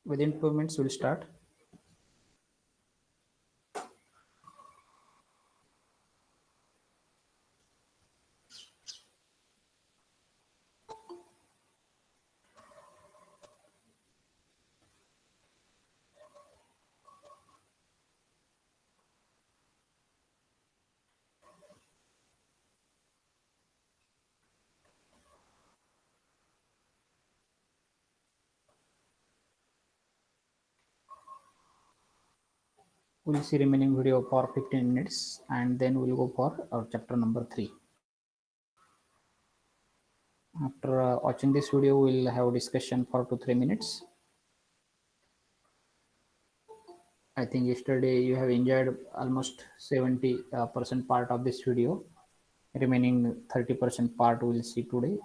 Within 2 minutes, we'll start. We'll see remaining video for 15 minutes and then we'll go for our chapter number 3. After watching this video, we'll have a discussion for 2-3 minutes. I think yesterday you have enjoyed almost 70% part of this video. Remaining 30% part we'll see today.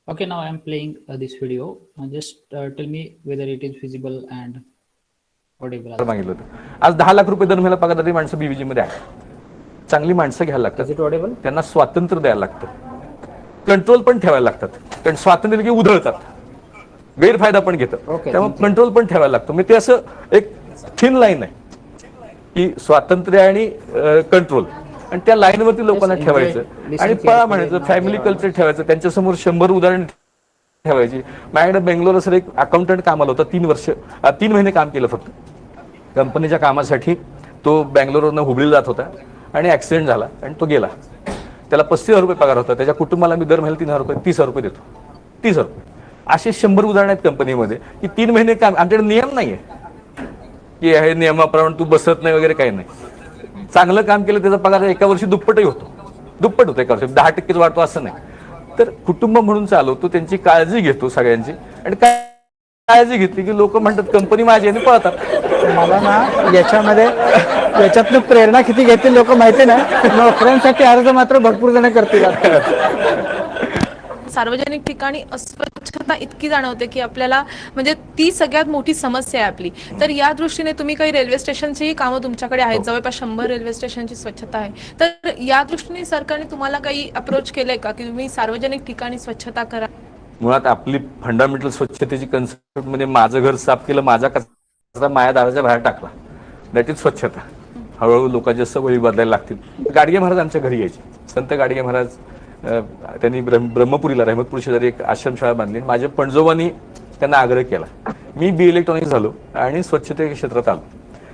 Okay, now I am playing this video. Just tell me whether it is visible and audible. आज 10 लाख रुपये दर महिना पगारदारी माणसं BVG मध्ये आहे. चांगली माणसं घ्यायला लागतात. Is it audible? त्यांना स्वातंत्र्य द्यायला लागतं. कंट्रोल पण ठेवायला लागतात. कारण स्वातंत्र्य दिलं की उधळतात. गैरफायदा पण घेतात. त्यामुळे कंट्रोल पण ठेवायला लागतो. म्हणजे ते असं एक थिन लाईन आहे की स्वातंत्र्य आणि कंट्रोल. आणि त्या लाईनवरती लोकांना ठेवायचं आणि पळा म्हणायचं, फॅमिली कल्चर ठेवायचं, त्यांच्यासमोर 100 उदाहरण ठेवायची. माझ्याकडे बेंगलोर सर एक अकाउंटंट कामाला होता. 3 महिने काम केलं फक्त कंपनीच्या कामासाठी. तो बेंगलोरवरून हुबळीला जात होता आणि ऍक्सिडेंट झाला आणि तो गेला. त्याला 35,000 रुपये पगार होता. त्याच्या कुटुंबाला मी दर महिन्याला 3,000 रुपये 30,000 रुपये देतो. 30,000 रुपये असे 100 उदाहरण आहेत कंपनीमध्ये की 3 महिने काम. आमच्याकडे नियम नाहीये की हे नियमाप्रमाणे तू बसत नाही वगैरे काही नाही. चांगलं काम केलं त्याचा पगार एका वर्षी दुप्पटही होतो. दुप्पट होतो एका वर्षी. 10% वाढतो असं नाही. तर कुटुंब म्हणून चालवतो, त्यांची काळजी घेतो सगळ्यांची. आणि काळजी घेतली की लोक म्हणतात कंपनी माझी आणि पळतात. मला ना याच्यातनं प्रेरणा किती घेतील लोक माहिती नाही. नोकऱ्यांसाठी अर्ज मात्र भरपूर जण करतील. सार्वजनिक ठिकाणी अस्वच्छता इतकी जाणवते की आपल्याला म्हणजे ती सगळ्यात मोठी समस्या आहे आपली. तर या दृष्टीने तुम्ही काही रेल्वे स्टेशनचीही कामं तुमच्याकडे आहेत. जवळपास 100 रेल्वे स्टेशनची स्वच्छता आहे. तर या दृष्टीने सरकारने तुम्हाला काही अप्रोच केलंय का की तुम्ही सार्वजनिक ठिकाणी स्वच्छता करा? मुळात आपली फंडामेंटल स्वच्छतेची कन्सेप्ट म्हणजे माझं घर साफ केलं, माझा कचरा माझ्या दाराच्या बाहेर टाकला, दॅट इज स्वच्छता. हळूहळू लोकांच्या सवयी बदलायला लागतील. गाडगे महाराज आमच्या घरी यायचे. संत गाडगे महाराज त्यांनी ब्रह्मपुरीला रहमतपूर शेजारी एक आश्रमशाळा बांधली. माझ्या पणजोबांनी त्यांना आग्रह केला. मी बी इलेक्ट्रॉनिक्स झालो आणि स्वच्छते क्षेत्रात आलो.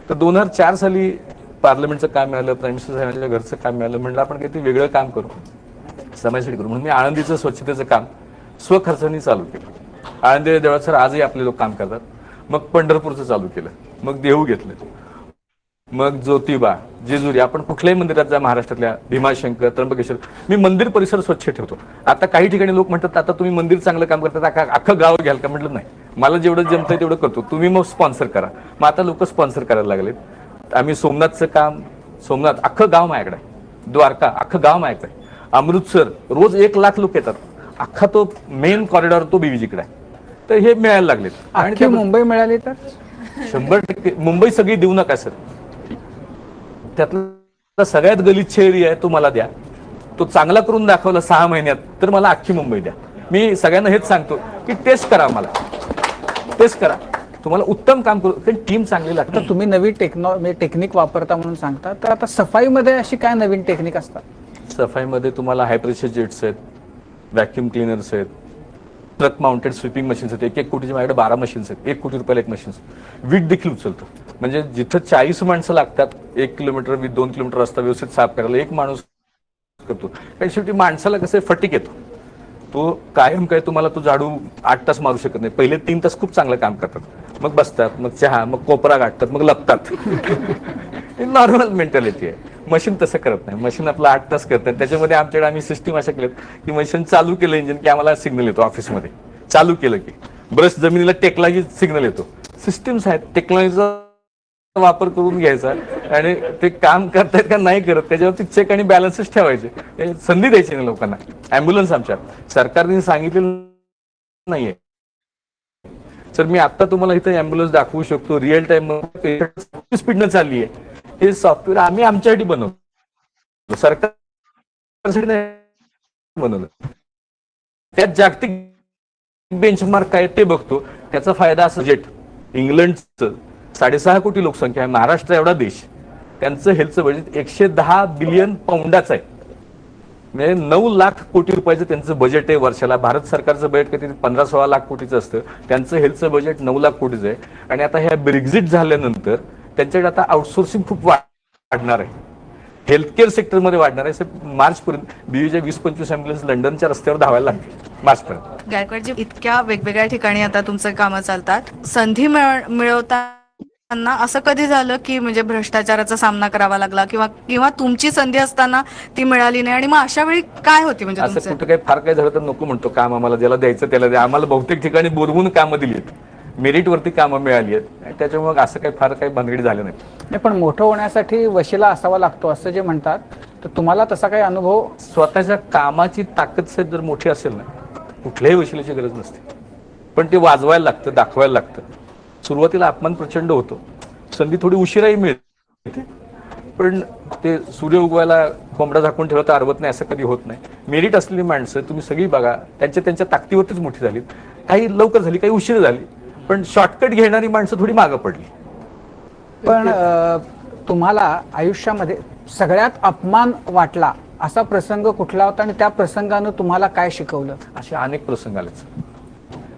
तर 2004 साली पार्लमेंटचं काम मिळालं, प्राईम मिनिस्टर साहेबांच्या घरचं काम मिळालं. म्हणलं आपण काहीतरी वेगळं काम करू, समाजासाठी करू. म्हणून मी आळंदीचं स्वच्छतेचं काम स्वखर्चाने चालू केलं. आळंदी देवळात सर आजही आपले लोक काम करतात. मग पंढरपूरचं चालू केलं, मग देहू घेतलं, मग ज्योतिबा, जेजुरी. आपण कुठल्याही मंदिरात जा महाराष्ट्रातल्या, भीमाशंकर, त्र्यंबकेश्वर, मी मंदिर परिसर स्वच्छ ठेवतो. आता काही ठिकाणी लोक म्हणतात आता तुम्ही मंदिर चांगलं काम करतात, अख्खं गाव घ्याल का? म्हटलं नाही, मला जेवढं जमतंय तेवढं करतो, तुम्ही मग स्पॉन्सर करा. मग आता लोक स्पॉन्सर करायला लागलेत. आम्ही सोमनाथचं काम, सोमनाथ अख्खं गाव माझ्याकडे आहे. द्वारका अख्खं गाव माझ्याकडे आहे. अमृतसर रोज 1 लाख लोक येतात. अख्खा तो मेन कॉरिडॉर तो बीव्हीजीकडे आहे. तर हे मिळायला लागलेत. आणि मुंबई मिळाली तर 100% मुंबई सगळी देऊ नका सर. त्यातला सगळ्यात गलिच्छ एरिया आहे तो मला द्या. तो चांगला करून दाखवला 6 महिन्यात तर मला अख्खी मुंबई द्या. मी सगळ्यांना हेच सांगतो की टेस्ट करा, मला टेस्ट करा, तुम्हाला उत्तम काम करू. कारण टीम चांगली लागते. तुम्ही नवी टेक्निक वापरता म्हणून सांगता. तर आता सफाईमध्ये अशी काय नवीन टेक्निक असतात? सफाईमध्ये तुम्हाला हाय प्रेशर जेट्स आहेत, व्हॅक्युम क्लिनर्स आहेत, ट्रक माउंटेड स्वीपिंग मशीन्स आहेत. 1-1 कोटीचे माझ्याकडे 12 मशीन्स आहेत. 1 कोटी रुपयाला एक मशीन्स. वीट देखील उचलतो. म्हणजे जिथं 40 माणसं लागतात 1 किलोमीटर 2 किलोमीटर रस्ता व्यवस्थित साफ करायला, एक माणूस करतो. कारण शेवटी माणसाला कसं फटीक येतो. तो कायम काय तुम्हाला तो झाडू 8 तास मारू शकत नाही. पहिले 3 तास खूप चांगलं काम करतात, मग बसतात, मग चहा, मग कोपरा गाठतात, मग लपतात. ही नॉर्मल मेंटॅलिटी आहे. मशीन तसं करत नाही. मशीन आपलं 8 तास करतात. त्याच्यामध्ये आमच्याकडे आम्ही सिस्टीम अशा केल्यात की मशीन चालू केलं इंजिन की आम्हाला सिग्नल येतो. ऑफिसमध्ये चालू केलं की ब्रश जमिनीला टेकला की सिग्नल येतो. सिस्टीम्स आहेत. टेक्नॉलॉजीचा वापर करून घ्यायचा आणि ते काम करतायत का नाही करत त्याच्यावरती चेक आणि बॅलन्सच ठेवायचे. संधी द्यायची नाही लोकांना. अँब्युलन्स आमच्या सरकारने सांगितलेलं नाहीये. सर मी आता तुम्हाला इथे अँब्युलन्स दाखवू शकतो रिअल टाइम स्पीडनं चालली आहे. हे सॉफ्टवेअर आम्ही आमच्यासाठी बनवलं, सरकारसाठी नाही बनवलं. त्यात जागतिक बेंचमार्क काय ते बघतो. त्याचा फायदा असं जेट इंग्लंडचं 6.5 कोटी लोकसंख्या आहे, महाराष्ट्र एवढा देश, त्यांचं हेल्थचं बजेट 110 बिलियन पाऊंडाचं आहे. म्हणजे 9 लाख कोटी रुपयाचं त्यांचं बजेट आहे वर्षाला. भारत सरकारचं बजेट किती 15-16 लाख कोटीचं असतं. त्यांचं हेल्थचं बजेट 9 लाख कोटीचं आहे. आणि आता ह्या ब्रेक्झिट झाल्यानंतर त्यांच्याकडे आता आउटसोर्सिंग खूप वाढणार आहे. हेल्थकेअर सेक्टरमध्ये वाढणार आहे. मार्चपर्यंत बीयूच्या 20-25 अँब्युलन्स लंडनच्या रस्त्यावर धावायला लागतील मार्चपर्यंत. गायकवाडजी, इतक्या वेगवेगळ्या ठिकाणी आता तुमचं कामं चालतात, संधी मिळवताना असं कधी झालं की म्हणजे भ्रष्टाचाराचा सामना करावा लागला किंवा तुमची संधी असताना ती मिळाली नाही आणि मग अशा वेळी काय होती? म्हणजे असं कुठं काही फार काय झालं तर नको म्हणतो काम आम्हाला, ज्याला द्यायचं त्याला द्या. आम्हाला बहुतेक ठिकाणी बोलवून कामं दिली आहेत, मेरिटवरती कामं मिळाली आहेत. त्याच्यामुळे असं काही फार काही भानगडी झालं नाही. पण मोठं होण्यासाठी वशिला असावा लागतो असं जे म्हणतात, तर तुम्हाला तसा काही अनुभव? स्वतःच्या कामाची ताकद जर मोठी असेल ना, कुठल्याही वशिल्याची गरज नसते. पण ते वाजवायला लागतं, दाखवायला लागतं. सुरुवातीला अपमान प्रचंड होतो, संधी थोडी उशिराही मिळते, पण ते सूर्य उगवायला कोंबडा झाकून ठेवला तर अर्वत नाही असं कधी होत नाही. मेरिट असलेली माणसं तुम्ही सगळी बघा, त्यांच्या ताकदीवरतीच मोठी झालीत. काही लवकर झाली, काही उशीर झाली, पण शॉर्टकट घेणारी माणसं थोडी मागं पडली. पण तुम्हाला आयुष्यामध्ये सगळ्यात अपमान वाटला असा प्रसंग कुठला होता आणि त्या प्रसंगानं तुम्हाला काय शिकवलं? असे अनेक प्रसंग आलेच.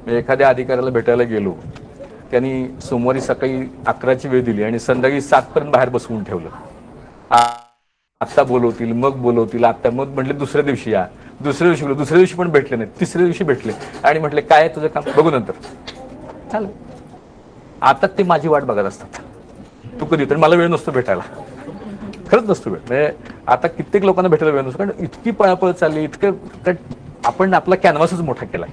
एखाद्या अधिकाऱ्याला भेटायला गेलो, त्यांनी सोमवारी सकाळी 11ची वेळ दिली आणि संध्याकाळी 7 पर्यंत बाहेर बसवून ठेवलं. आता बोलवतील, मग बोलवतील, आता मग म्हटले दुसऱ्या दिवशी या. दुसऱ्या दिवशी पण भेटले नाही. तिसऱ्या दिवशी भेटले आणि म्हटले काय तुझं काम, बघू नंतर. चालेल. आता ते माझी वाट बघत असतात, तू कधी. तर मला वेळ नसतो भेटायला, खरंच नसतो वेळ. म्हणजे आता कित्येक लोकांना भेटायला वेळ नसतो, कारण इतकी पळापळ चालली, इतकं आपण आपला कॅनव्हासच मोठा केलाय.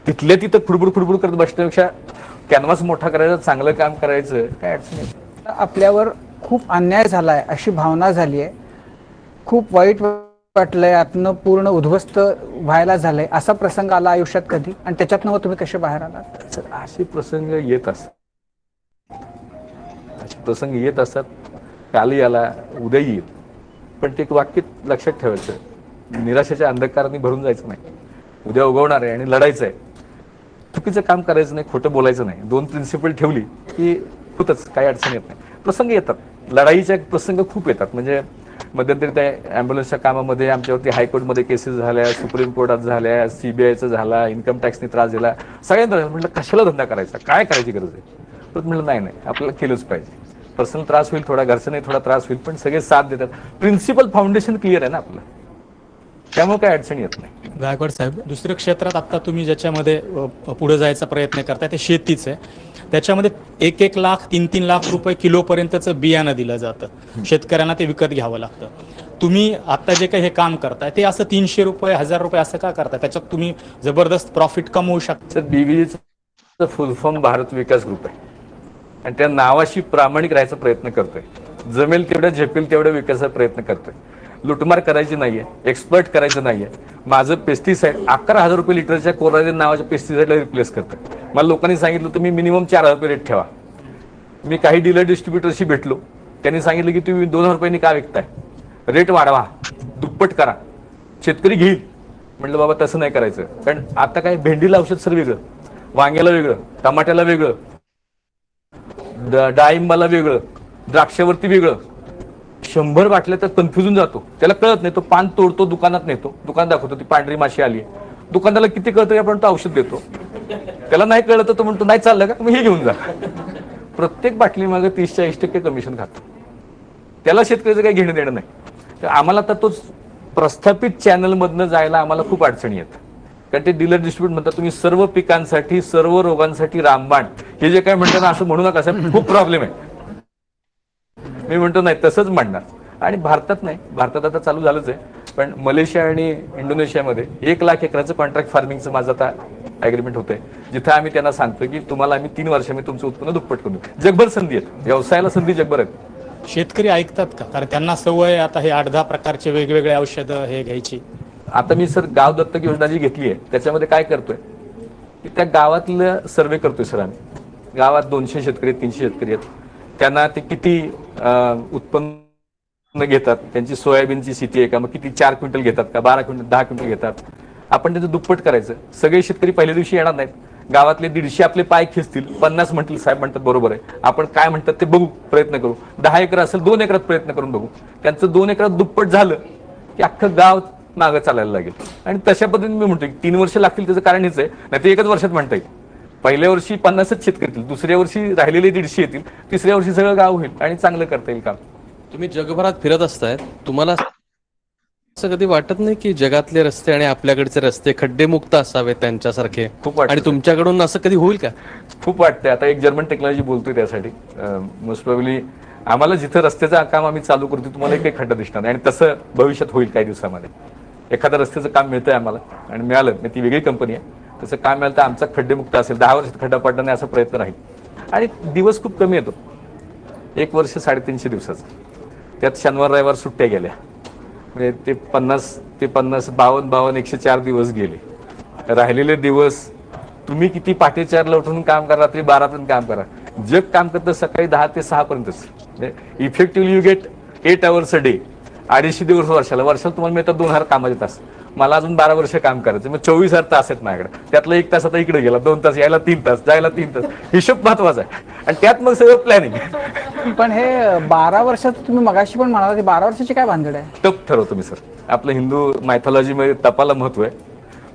तिथल्या तिथं खुडबुड करत बसण्यापेक्षा कॅनव्हास मोठा करायचा, चांगलं काम करायचं, काय अडचण नाही. आपल्यावर खूप अन्याय झालाय अशी भावना झाली आहे, खूप वाईट वाटलंय, आतनं पूर्ण उद्ध्वस्त व्हायला झालंय, असा प्रसंग आला आयुष्यात कधी? आणि त्याच्यातनं तुम्ही कसे बाहेर आलात? असे प्रसंग येत असतात, कालही आला, उद्या येईल. पण ते एक वाक्य लक्षात ठेवायचं, निराशेच्या अंधकाराने भरून जायचं नाही. उद्या उगवणार आहे आणि लढायचं आहे. चुकीचं काम करायचं नाही, खोटं बोलायचं नाही. 2 प्रिन्सिपल ठेवली की होतच, काही अडचण येत नाही. प्रसंग येतात, लढाईचे प्रसंग खूप येतात. म्हणजे मध्यंतरी त्या ॲम्ब्युलन्सच्या कामामध्ये आमच्यावरती हायकोर्टमध्ये केसेस झाल्या, सुप्रीम कोर्टात झाल्या, CBIचा झाला, इन्कम टॅक्सने त्रास दिला, सगळ्यांना. म्हटलं कशाला धंदा करायचा, काय करायची गरज आहे. परत म्हटलं नाही आपल्याला केलंच पाहिजे. पर्सनल त्रास होईल थोडा, घरचं नाही थोडा त्रास होईल, पण सगळे साथ देतात. प्रिन्सिपल फाउंडेशन क्लिअर आहे ना आपलं, त्यामुळे काही अडचण येत नाही. गायकवाड साहेब, दुसऱ्या क्षेत्रात आता तुम्ही ज्याच्यामध्ये पुढे जायचा प्रयत्न करताय ते शेतीच आहे. त्याच्यामध्ये 1-1 लाख 3-3 लाख रुपये किलोपर्यंतचं बियाणं दिलं जातं. शेतकऱ्यांना ते विकत घ्यावं लागतं. तुम्ही आता जे काही हे काम करताय ते असं 300 रुपये 1000 रुपये असं का करताय? त्याच्यात तुम्ही जबरदस्त प्रॉफिट कमवू शकता. सर, BVGचं फुल फॉर्म भारत विकास ग्रुप आहे आणि त्या नावाशी प्रामाणिक राहायचा प्रयत्न करतोय. जमेल तेवढ्या झेपेल तेवढ्या विकासाचा प्रयत्न करतोय. लुटमार करायची नाहीये, एक्सप्लॉइट करायचं नाहीये. माझं पेस्टिसाइड 11,000 रुपये लिटरच्या कोराजेन नावाच्या पेस्टिसाइडला रिप्लेस करतं. मला लोकांनी सांगितलं तुम्ही मिनिमम 4,000 रुपये रेट ठेवा. मी काही डीलर डिस्ट्रीब्युटरशी भेटलो, त्यांनी सांगितलं की तुम्ही 2,000 रुपयांनी का विकताय, रेट वाढवा, दुप्पट करा, शेतकरी घेईल. म्हटलं बाबा तसं नाही करायचं. कारण आता काय भेंडीला औषध सर वेगळं, वांग्याला वेगळं, टमाट्याला वेगळं, डाळिंबाला वेगळं, द्राक्षावरती वेगळं. 100 बाटल्या तर कन्फ्युजन जातो, त्याला कळत नाही. तो पान तोडतो, दुकानात नेतो, दुकान दाखवतो ती पांढरी माशी आली, दुकानदाराला किती कळतं आपण तो औषध देतो, त्याला नाही कळलं तर तो म्हणतो नाही चाललं का, मग हे घेऊन जा. प्रत्येक बाटली मागे 30-40% कमिशन खातो. त्याला शेतकऱ्याचं काही घेणं देणं नाही. तर आम्हाला तर तोच प्रस्थापित चॅनलमधनं जायला आम्हाला खूप अडचणी येतात. कारण ते डीलर डिस्ट्रीब्यूट म्हणतात तुम्ही सर्व पिकांसाठी सर्व रोगांसाठी रामबाण, हे जे काय म्हणतात ना असं म्हणू नका साहेब, खूप प्रॉब्लेम आहे. मी म्हणतो नाही तसंच म्हणणार. आणि भारतात नाही, भारतात आता चालू झालंच आहे, पण मलेशिया आणि इंडोनेशियामध्ये 1,00,000 एकराचं कॉन्ट्रॅक्ट फार्मिंगचं माझं आता ॲग्रीमेंट होतंय, जिथं आम्ही त्यांना सांगतो की तुम्हाला आम्ही 3 वर्षांनी तुमचं उत्पन्न दुप्पट करू. जगभर संधी आहेत, व्यवसायाला संधी जगभर आहेत. शेतकरी ऐकतात का? कारण त्यांना सवय आता हे 8-10 प्रकारचे वेगवेगळे औषधं हे घ्यायची. आता मी सर गाव दत्तक योजना जी घेतली आहे त्याच्यामध्ये काय करतोय की त्या गावातलं सर्वे करतोय सर आम्ही. गावात 200 शेतकरी 300 शेतकरी आहेत, त्यांना ते किती उत्पन्न घेतात, त्यांची सोयाबीनची शेती आहे का, मग किती 4 क्विंटल घेतात का, 12 क्विंटल 10 क्विंटल घेतात, आपण त्यांचं दुप्पट करायचं. सगळे शेतकरी पहिल्या दिवशी येणार नाहीत, गावातले 150 आपले पाय खेचतील, 50 म्हणतील साहेब म्हणतात बरोबर आहे, आपण काय म्हणतात ते बघू, प्रयत्न करू. 10 एकर असेल 2 एकरात प्रयत्न करून बघू. त्यांचं 2 एकरात दुप्पट झालं की अख्खं गाव मागं चालायला लागेल. आणि तशा पद्धतीने मी म्हणतो की 3 वर्ष लागतील, त्याचं कारण हेच आहे, नाही ते 1च वर्षात म्हणता येईल. पहिल्या वर्षी 50च शेतकरी येतील, दुसऱ्या वर्षी राहिलेले 150 येतील, तिसऱ्या वर्षी सगळं गाव होईल आणि चांगलं करता येईल काम. तुम्ही जगभरात फिरत असताय, तुम्हाला असं कधी वाटत नाही की जगातले रस्ते आणि आपल्याकडचे रस्ते खड्डेमुक्त असावेत त्यांच्यासारखे? खूप वाटतं. आणि तुमच्याकडून असं कधी होईल का? खूप वाटतंय. आता एक जर्मन टेक्नॉलॉजी बोलतोय त्यासाठी. मोस्ट प्रोबेबली आम्हाला जिथं रस्त्याचं काम आम्ही चालू करतो तुम्हाला काही खड्डा दिसणार नाही, आणि तसं भविष्यात होईल काही दिवसामध्ये. एखादं रस्त्याचं काम मिळतंय आम्हाला आणि मिळालं, ती वेगळी कंपनी आहे, तसं काम मिळालं तर आमचा खड्डेमुक्त असेल, 10 वर्षात खड्डा पडणार नाही असा प्रयत्न राहील. आणि दिवस खूप कमी येतो, 1 वर्ष 350 दिवसाचं, त्यात शनिवार रविवार सुट्ट्या गेल्या, म्हणजे ते 50 52 104 दिवस गेले. राहिलेले दिवस तुम्ही किती पहाटे 4ला उठून काम करा, रात्री 12पर्यंत काम करा. जग काम करतं सकाळी 10 ते 6 पर्यंतच. Effectively you get 8 hours a day, 250 दिवस वर्षाला तुम्हाला मिळतात 2000 कामाचे तास. मला अजून 12 वर्ष काम करायचं, मग 24,000 तास आहेत माझ्याकडे. त्यातला 1 तास आता इकडे गेला, 2 तास यायला, 3 तास जायला, 3 तास. हिशोब महत्वाचा आहे आणि त्यात मग सगळं प्लॅनिंग. पण हे 12 वर्षात तुम्ही मगाशी पण म्हणाला, 12 वर्षाची काय भानगड आहे? तप ठरवतो मी सर. आपलं हिंदू मायथॉलॉजीमध्ये तपाला महत्व आहे,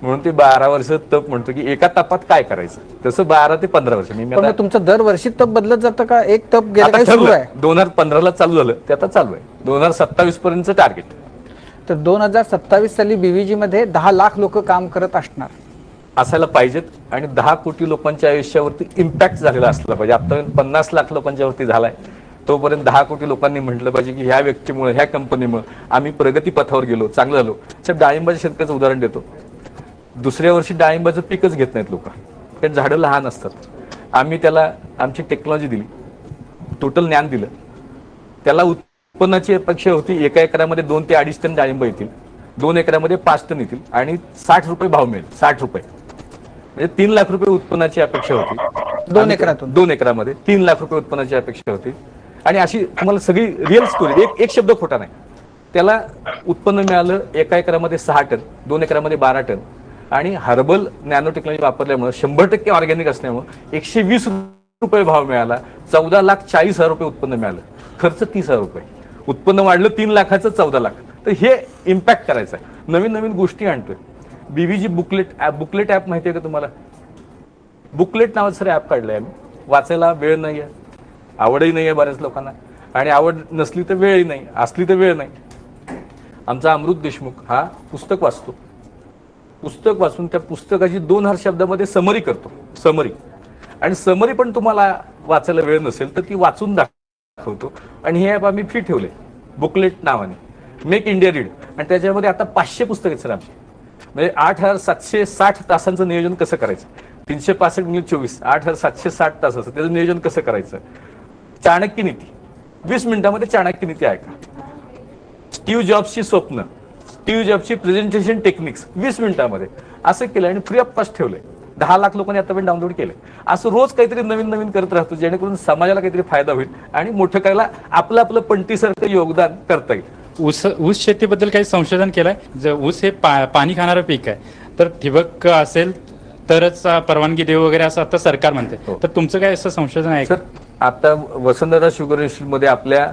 म्हणून ते 12 वर्ष तप म्हणतो की एका तपात काय करायचं. तसं 12 ते 15 वर्ष. मी पण मग तुमचं दरवर्षी तप बदलत जातं का? एक तप गेला काय सुरू आहे? 2015ला चालू झालं, ते आता चालू आहे. 2027 पर्यंतचं टार्गेट. तर 2027 साली बीव्हीजी मध्ये 10 लाख लोक काम करत असणार, असायला पाहिजेत. आणि 10 कोटी लोकांच्या आयुष्यावरती इम्पॅक्ट झालेला असला पाहिजे. आतापर्यंत 50 लाख लोकांच्या वरती झालाय, तोपर्यंत 10 कोटी लोकांनी म्हटलं पाहिजे की ह्या व्यक्तीमुळे, ह्या कंपनीमुळे आम्ही प्रगती पथावर गेलो, चांगलं झालो. साहेब डाळिंबाच्या शेतकऱ्याचं उदाहरण देतो. दुसऱ्या वर्षी डाळिंबाचं पीकच घेत नाहीत लोक, कारण झाडं लहान असतात. आम्ही त्याला आमची टेक्नॉलॉजी दिली, टोटल ज्ञान दिलं, त्याला उत्पन्नाची अपेक्षा होती 1 एकरामध्ये 2 ते 2.5 टन डाळिंब येतील, 2 एकरामध्ये 5 टन येतील आणि 60 रुपये भाव मिळेल. 60 रुपये म्हणजे 3 लाख रुपये उत्पन्नाची अपेक्षा होती. 2 एकरातून 2 एकरामध्ये 3 लाख रुपये उत्पन्नाची अपेक्षा होती. आणि अशी तुम्हाला सगळी रिअल स्टोरी, एक शब्द खोटा नाही. त्याला उत्पन्न मिळालं 1 एकरामध्ये 6 टन, 2 एकरामध्ये 12 टन. आणि हर्बल नॅनो टेक्नॉलॉजी वापरल्यामुळे 100% ऑर्गॅनिक असल्यामुळे 120 रुपये भाव मिळाला. 14,40,000 रुपये उत्पन्न मिळालं. खर्च 30,000 रुपये. उत्पन्न वाढलं 3 लाखाचं 14 लाख. तर हे इम्पॅक्ट करायचं आहे. नवीन नवीन गोष्टी आणतोय. बीव्हीजी बुकलेट ॲप माहिती आहे का तुम्हाला? बुकलेट नावाचं सर ॲप काढलंय आम्ही. वाचायला वेळ नाही आहे, आवडही नाही आहे बऱ्याच लोकांना, आणि आवड नसली तर वेळही नाही, असली तर वेळ नाही. आमचा अमृत देशमुख हा पुस्तक वाचतो. पुस्तक वाचून त्या पुस्तकाची 2000 शब्दामध्ये समरी करतो. समरी. आणि समरी पण तुम्हाला वाचायला वेळ नसेल तर ती वाचून दाखवतो. आणि हे ॲप आम्ही फ्री ठेवले बुकलेट नावाने, मेक इंडिया रीड. आणि त्याच्यामध्ये आता 500 पुस्तक आहेत सर आमची. म्हणजे 8,760 तासांचं नियोजन कसं करायचं, 365 गुणिले 24, 8,760 तासाचं त्याचं नियोजन कसं करायचं. चाणक्य नीती 20 मिनिटामध्ये चाणक्य नीती ऐका. स्टीव्ह जॉब्सची स्वप्न, स्टीव्ह जॉब्सची प्रेझेंटेशन टेक्निक्स 20 मिनिटामध्ये असं केलं आणि फ्री ऑफ कॉस्ट ठेवलंय. 10 लाख लोकांनी आतापर्यंत डाउनलोड केलंय. असं रोज काहीतरी नवीन नवीन करत राहतो, जेणेकरून समाजाला काहीतरी फायदा होईल आणि मोठं करायला आपलं आपलं पंटीसारखं योगदान करता येईल. ऊस शेतीबद्दल काही संशोधन केलंय? जर ऊस हे पाणी खाणारं पीक आहे, तर ठिबक असेल तरच परवानगी देऊ वगैरे असं आता सरकार म्हणते. तर तुमचं काय असं संशोधन आहे? सर आता वसंतदादा शुगर इन्स्टिट्यूट मध्ये आपल्या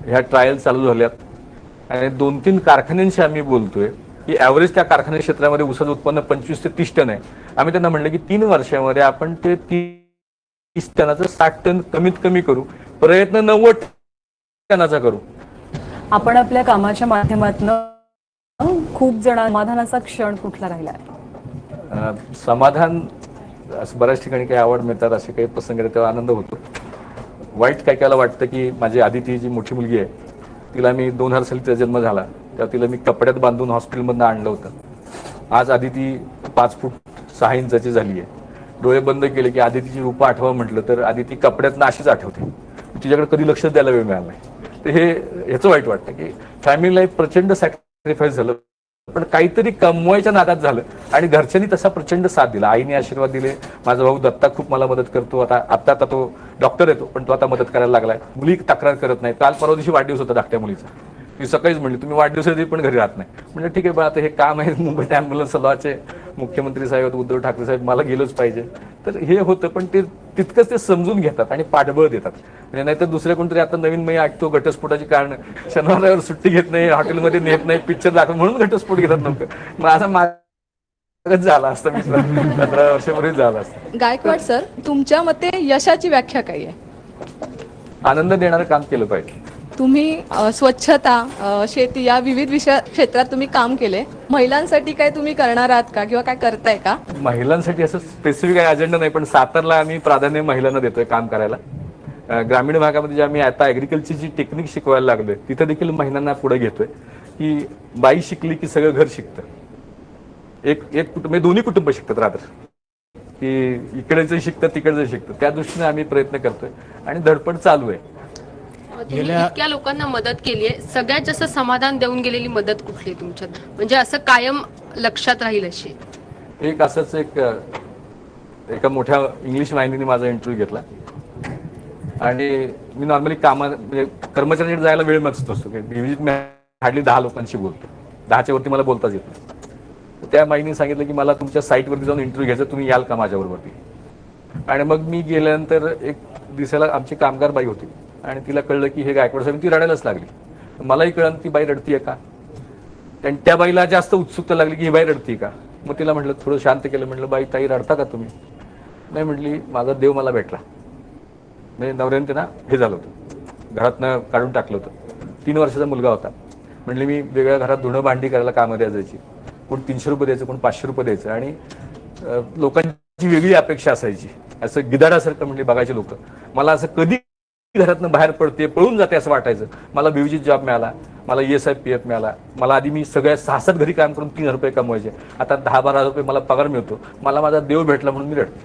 ह्या ट्रायल चालू झाल्यात आणि 2-3 कारखान्यांशी आम्ही बोलतोय. की ॲव्हरेज त्या कारखाना क्षेत्रामध्ये ऊसाचं उत्पन्न 25 ते 30 टन आहे. आम्ही त्यांना म्हटलं की 3 वर्षामध्ये आपण ते 30 टनाचं 60 टन कमीत कमी करू, प्रयत्न 90 टनाचा करू. आपण आपल्या कामाच्या माध्यमातून खूप जण समाधानाचा क्षण कुठला राहिला आहे? समाधान असं बऱ्याच ठिकाणी काही आवड मिळतात, असे काही प्रसंग येतात तेव्हा आनंद होतो. वाईट काय कायला वाटतं की माझी आदिती जी मोठी मुलगी आहे तिला मी 2000 साली तिचा जन्म झाला तेव्हा तिला मी कपड्यात बांधून हॉस्पिटलमधनं आणलं होतं. आज आदिती 5 फूट 6 इंचाची झाली आहे. डोळे बंद केले की आदितीची रूपं आठवा म्हटलं तर आदिती कपड्यातनं अशीच आठवते. तिच्याकडे कधी लक्ष द्यायला वेळ मिळाला नाही. तर हे ह्याचं वाईट वाटतं की फॅमिली लाईफ प्रचंड सॅक्रिफाईस झालं, पण काहीतरी कमवायच्या नादात झालं आणि घरच्यांनी तसा प्रचंड साथ दिला. आईने आशीर्वाद दिले. माझा भाऊ दत्ता खूप मला मदत करतो. आता तो डॉक्टर येतो, पण तो आता मदत करायला लागलाय. मुली तक्रार करत नाही. काल परवा दिवशी वाढदिवस होता धाकट्या मुलीचा. मी सकाळीच म्हणली तुम्ही वाढदिवसाची पण घरी राहत नाही. म्हणजे ठीक आहे बा, आता हे काम आहे मुंबईत ॲम्ब्युलन्स लॉचे मुख्यमंत्री साहेब उद्धव ठाकरे साहेब, मला गेलोच पाहिजे. तर हे होतं, पण ते तितकंच ते समजून घेतात आणि पाठबळ देतात. म्हणजे नाहीतर दुसऱ्या कोणतरी आता नवीन मी ऐकतो घटस्फोटाची कारण शनिवार रविवार सुट्टी घेत नाही, हॉटेलमध्ये नेत नाही, पिक्चर दाखव म्हणून घटस्फोट घेतात लोक. माझा मागच झाला असता, मी 15 वर्षापूर्वी झाला असता. गायकवाड सर, तुमच्या मते यशाची व्याख्या काय आहे? आनंद देणारं काम केलं पाहिजे. तुम्ही स्वच्छता, शेती या विविध क्षेत्रात तुम्ही काम केले. महिलांसाठी काय तुम्ही करणार आहात का किंवा काय करताय का? महिलांसाठी असं स्पेसिफिक काही अजेंडा नाही, पण सातारला आम्ही प्राधान्य महिलांना देतोय काम करायला. ग्रामीण भागामध्ये जे आम्ही आता ॲग्रिकल्चरची टेक्निक शिकवायला लागलोय तिथं देखील महिलांना पुढे घेतोय की बाई शिकली की सगळं घर शिकतं. एक कुटुंब, दोन्ही कुटुंब शिकतात रात्र, की इकडेच शिकतं तिकडचं शिकतं. त्या दृष्टीने आम्ही प्रयत्न करतोय आणि धडपड चालू आहे. तुम्ही इतक्या लोकांना मदत केली आहे, सगळ्यात जास्त समाधान देऊन गेलेली मदत कुठली तुमच्यात, म्हणजे असं कायम लक्षात राहील अशी? एक असंच एका मोठ्या इंग्लिश वाहिनीने माझा इंटरव्ह्यू घेतला आणि मी नॉर्मली म्हणजे कर्मचाऱ्यांकडे जायला वेळ नसतो असतो. मी हार्डली 10 लोकांशी बोलतो. 10च्या वरती मला बोलताच येत नाही. त्या बाईने सांगितलं की मला तुमच्या साईटवरती जाऊन इंटरव्ह्यू घ्यायचा, तुम्ही याल का माझ्याबरोबरती? आणि मग मी गेल्यानंतर एक दिसायला आमची कामगार बाई होती आणि तिला कळलं की हे गायकवाड साहेब, ती रडायलाच लागली. मलाही कळलं ती बाई रडतीये का, आणि त्या बाईला जास्त उत्सुकता लागली की ही बाई रडती का. मग तिला म्हटलं, थोडं शांत केलं, म्हटलं बाई ताई रडता का तुम्ही? नाही म्हटली, माझा देव मला भेटला. म्हणजे नवऱ्याने त्यांना हे झालं होतं, घरातनं काढून टाकलं होतं. 3 वर्षाचा मुलगा होता. म्हटले मी वेगळ्या घरात धुणं भांडी करायला कामाला जायची. कोण 300 रुपये द्यायचं, कोण 500 रुपये द्यायचं आणि लोकांची वेगळी अपेक्षा असायची. असं गिधाडासारखं म्हणजे बघायचे लोक. मला असं कधी घरातनं बाहेर पडते, पळून जाते असं वाटायचं. मला बीव्हीजी जॉब मिळाला, मला ESI PF मिळाला. मला आधी मी सगळ्या 6-7 घरी काम करून 3000 रुपये कमवायचे. आता 10-12 रुपये मला पगार मिळतो. मला माझा देव भेटला म्हणून मी रडते.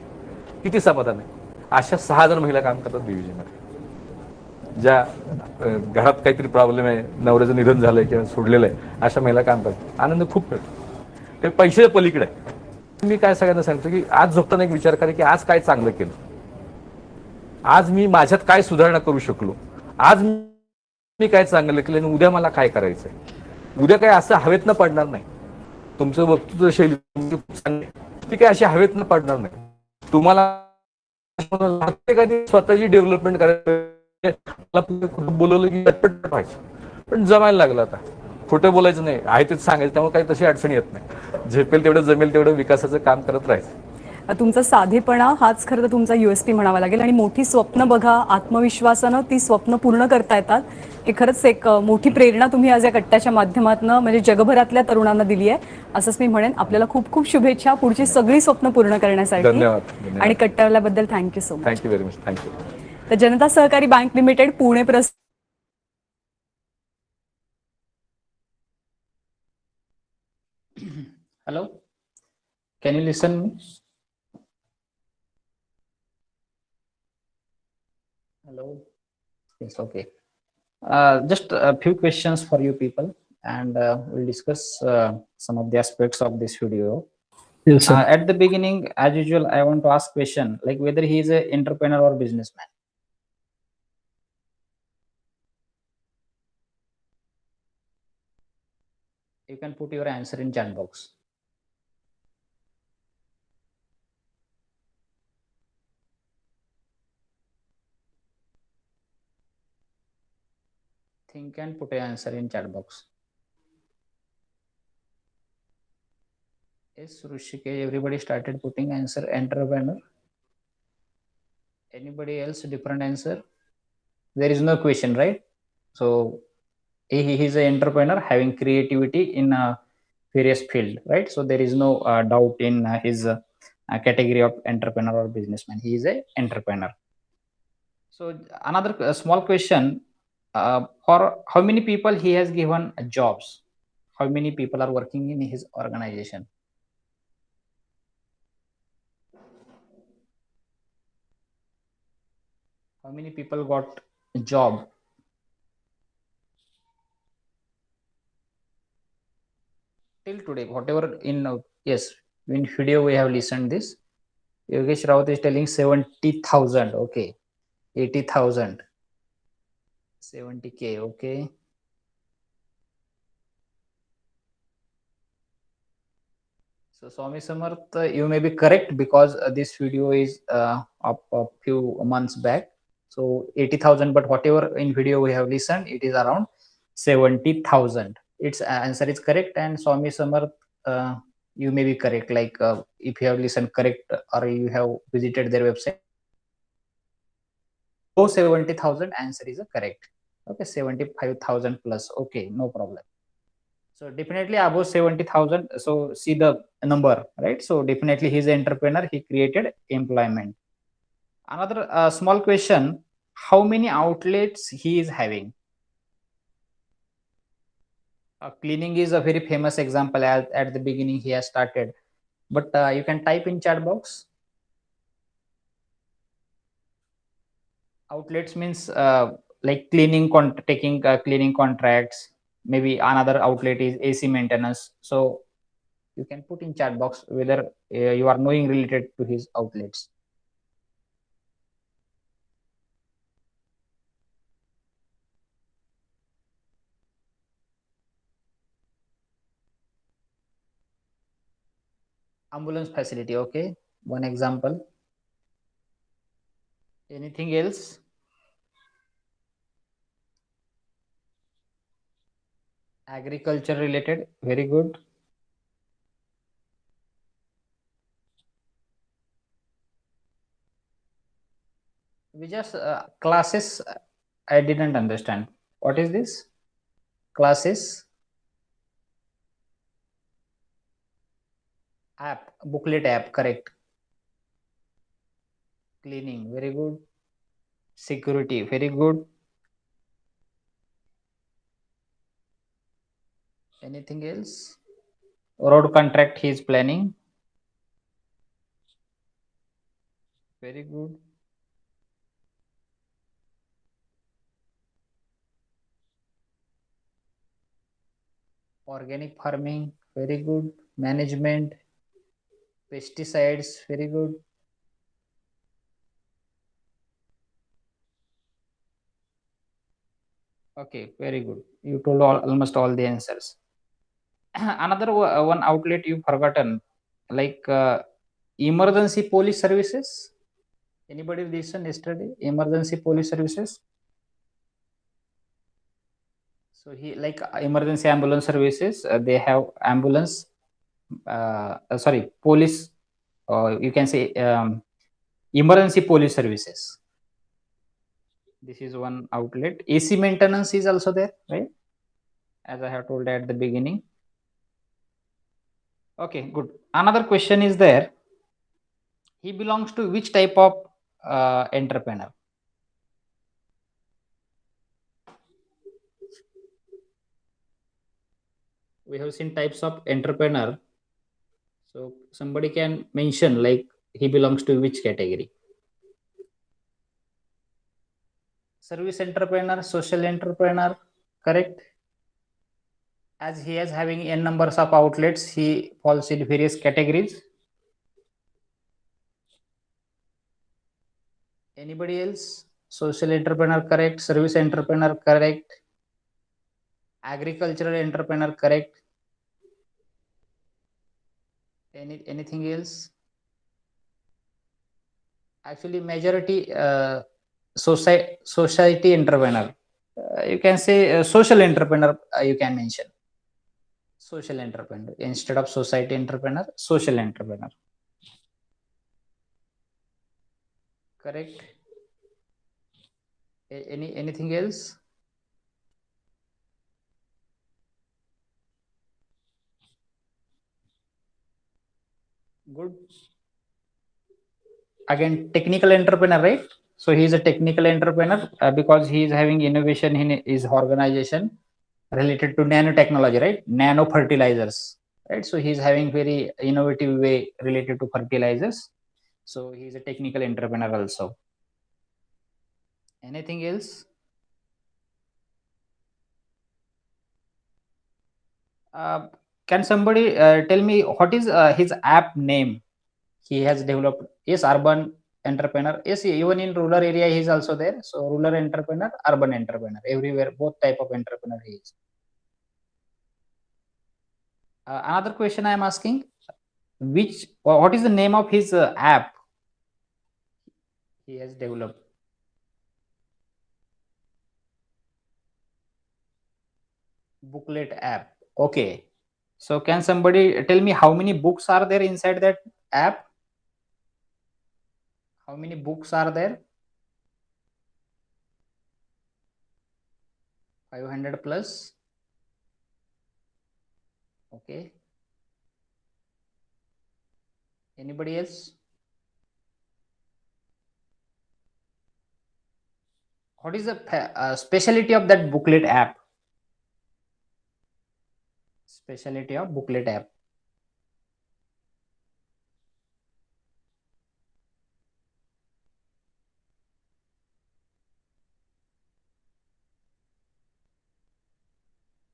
किती समाधान आहे. अशा 6000 महिला काम करतात बीव्हीजीमध्ये, ज्या घरात काहीतरी प्रॉब्लेम आहे, नवऱ्याचं निधन झालंय किंवा सोडलेलं आहे, अशा महिला काम करतात. आनंद खूप मिळतो. ते पैशाच्या पलीकडे आहे. मी काय सगळ्यांना सांगतो की आज झोपताना एक विचार करा की आज काय चांगलं केलं, आज मी माझ्यात काय सुधारणा करू शकलो, आज मी काय चांगलं केलं आणि उद्या मला काय करायचंय. उद्या काय असं हवेतनं पडणार नाही. तुमचं वक्तृत्व शैली ती काय अशी हवेतनं पडणार नाही. तुम्हाला स्वतःची डेव्हलपमेंट करायला बोलवलं की पटपट व्हायचं, पण जमायला लागलं. आता खोटं बोलायचं नाही, आहे तेच सांगायचं. त्यामुळे काही तशी अडचणी येत नाही. झेपेल तेवढं जमेल तेवढं विकासाचं काम करत राहायचं. तुमचा साधेपणा हाच खरं तर तुमचा USP म्हणावा लागेल. आणि मोठी स्वप्न बघा, आत्मविश्वासानं ती स्वप्न पूर्ण करता येतात. हे खरंच एक मोठी प्रेरणा तुम्ही आज या कट्ट्याच्या माध्यमातून म्हणजे जगभरातल्या तरुणांना दिली आहे, असंच मी म्हणेन. आपल्याला खूप खूप शुभेच्छा पुढची सगळी स्वप्न पूर्ण करण्यासाठी. धन्यवाद. आणि कट्ट्यावल्याबद्दल thank you so much. Thank you very much. Thank you. तर Janata Sahakari bank limited Pune Hello, can you listen me? Hello. Yes, okay. Just a few questions for you people, and we'll discuss some of the aspects of this video. Yes, sir. At the beginning, as usual, I want to ask question like whether he is an entrepreneur or businessman. You can put your answer in chat box. Think and put your answer in chat box. Yes, Rushikesh, everybody started putting answer entrepreneur. Anybody else different answer? There is no question, right? So he is an entrepreneur having creativity in a various field, right? So there is no doubt in his category of entrepreneur or businessman. He is a entrepreneur. So another small question: for how many people he has given jobs? How many people are working in his organization? How many people got a job till today? Whatever in yes, in video we have listened this. Yogesh Raut is telling 70,000. Okay, 80,000, 70K. Okay. So Swami Samarth, you may be correct because this video is up a few months back. So 80,000, but whatever in video we have listened, it is around 70,000. Its answer is correct, and Swami Samarth, you may be correct. Like if you have listened correct or you have visited their website, 70,000 answer is correct. Okay, 75,000 plus. Okay, no problem. So definitely above 70,000. So see the number, right? So definitely he's an entrepreneur. He created employment. Another small question: how many outlets he is having? Cleaning is a very famous example. As at the beginning he has started, but you can type in chat box. Outlets means like cleaning, taking cleaning contracts. Maybe another outlet is AC maintenance. So you can put in chat box whether you are knowing related to his outlets. Ambulance facility. Okay, one example. Anything else? Agriculture related. Very good. We just classes. I didn't understand. What is this? Classes app, booklet app. Correct. Cleaning. Very good. Security. Very good. Anything else? Road contract he is planning. Very good. Organic farming. Very good. Management. Pesticides. Very good. Okay, very good. You told almost all the answers. Another one outlet you forgotten, like emergency police services. Anybody listened yesterday? Emergency police services. So he like emergency ambulance services. They have ambulance. Sorry, police. You can say emergency police services. This is one outlet. AC maintenance is also there, right? As I have told at the beginning. Okay, good. Another question is there. He belongs to which type of entrepreneur? We have seen types of entrepreneur. So somebody can mention like he belongs to which category? Service entrepreneur, social entrepreneur, correct? As he is having n numbers of outlets, he falls in various categories. Anybody else? Social entrepreneur, correct. Service entrepreneur, correct. Agricultural entrepreneur, correct. Anything else? Actually, majority society entrepreneur. You can say social entrepreneur. You can mention Social entrepreneur. Instead of society entrepreneur, social entrepreneur. Correct. Anything else? Good. Again, technical entrepreneur, right? So he is a technical entrepreneur because he is having innovation in his organization related to nanotechnology, right? Nano fertilizers, right? So he is having very innovative way related to fertilizers. So he is a technical entrepreneur also. Anything else? Can somebody tell me what is his app name he has developed? Yes, urban entrepreneur. Yes, even in rural area he is also there. So rural entrepreneur, urban entrepreneur, everywhere both type of entrepreneur he is. Another question I am asking: what is the name of his app he has developed? Booklet app. Okay. So can somebody tell me how many books are there inside that app? How many books are there? 500 plus. Okay. Anybody else? What is the specialty of that booklet app? Specialty of booklet app.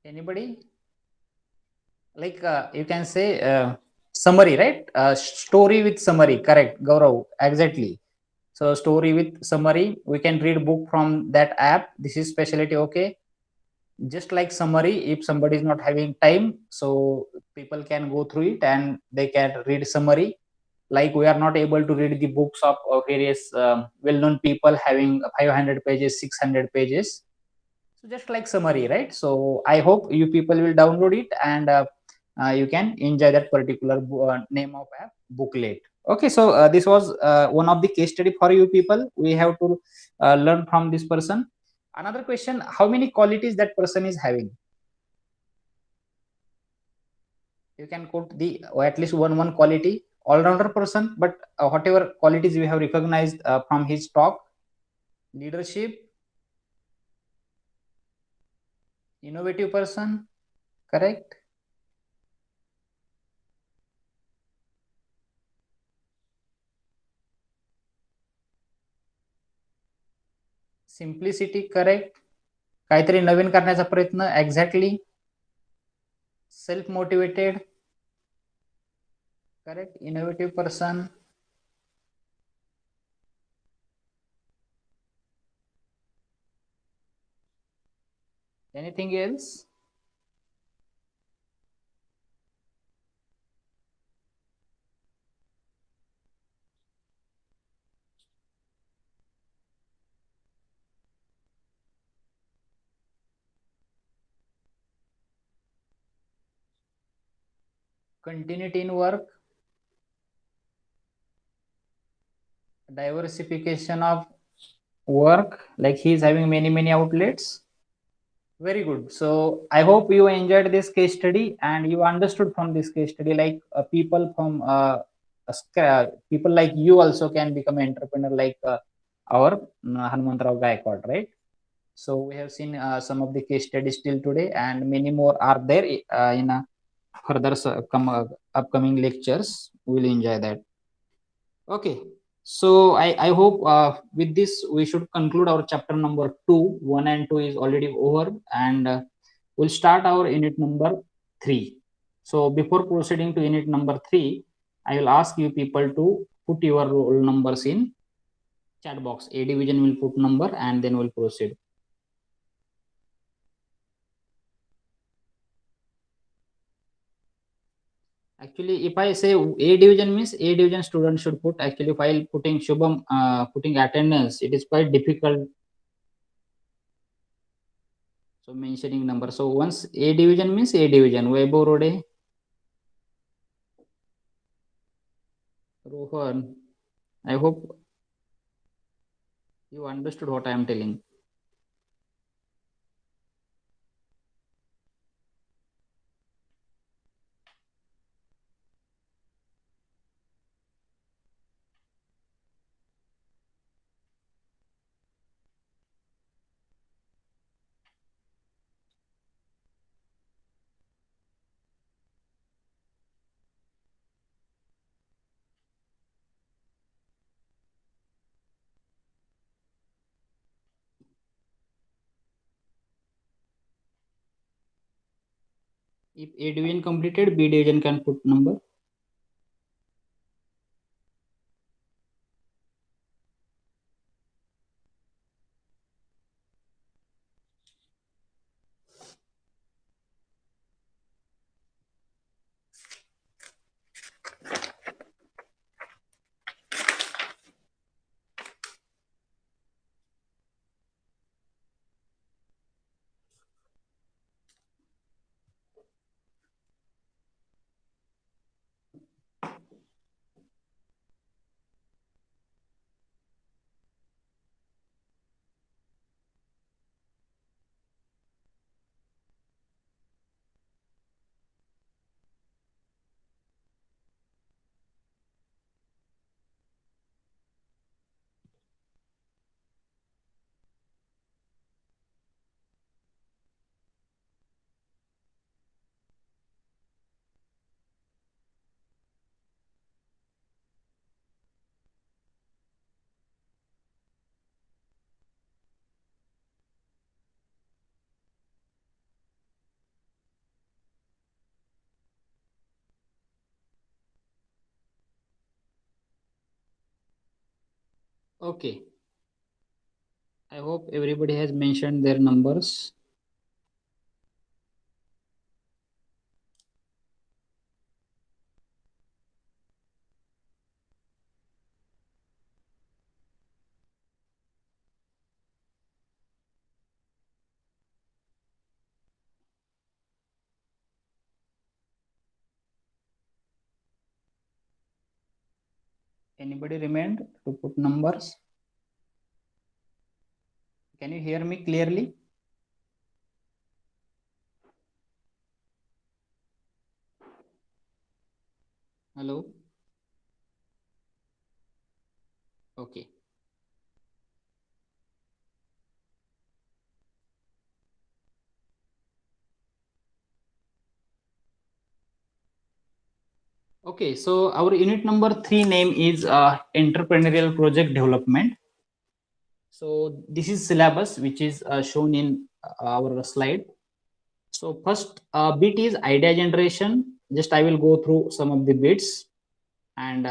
Anybody? Like you can say summary, right? Story with summary. Correct, Gaurav. Exactly. So story with summary. We can read book from that app. This is specialty. Okay. Just like summary, if somebody is not having time, so people can go through it and they can read summary. Like we are not able to read the books of various well-known people having 500 pages, 600 pages. So just like summary, right? So I hope you people will download it and you can enjoy that particular name of app, booklet. Okay, so this was one of the case study for you people. We have to learn from this person. Another question: how many qualities that person is having? You can quote the or at least one quality. All-rounder person, but whatever qualities we have recognized from his talk: leadership, innovative person, correct? Simplicity, correct. काहीतरी नवीन करण्याचा प्रयत्न, exactly. Self motivated, correct. Innovative person, anything else? Continuity in work, diversification of work, like he is having many outlets. Very good. So I hope you enjoyed this case study and you understood from this case study, like people from people like you also can become an entrepreneur, like our Hanumantrao Gaikwad, right? So we have seen some of the case studies till today and many more are there in further upcoming lectures. We will enjoy that. Okay, so I hope with this we should conclude our chapter number 2. 1 and 2 is already over and we'll start our unit number 3. So before proceeding to unit number 3, I will ask you people to put your roll numbers in chat box. A division will put number and then we'll proceed. Actually, if I say A division means A division student should put. Actually, while putting Shubham putting attendance, it is quite difficult. So mentioning number. So once A division means A division. Vaibhav Rode. Rohan. I hope you understood what I am telling. If A division completed, B division can put number. Okay. I hope everybody has mentioned their numbers. Anybody remained to put numbers? Can you hear me clearly? Hello? Okay. Okay, so our unit number 3 name is Entrepreneurial Project Development. So this is syllabus which is shown in our slide. So first bit is idea generation. Just I will go through some of the bits and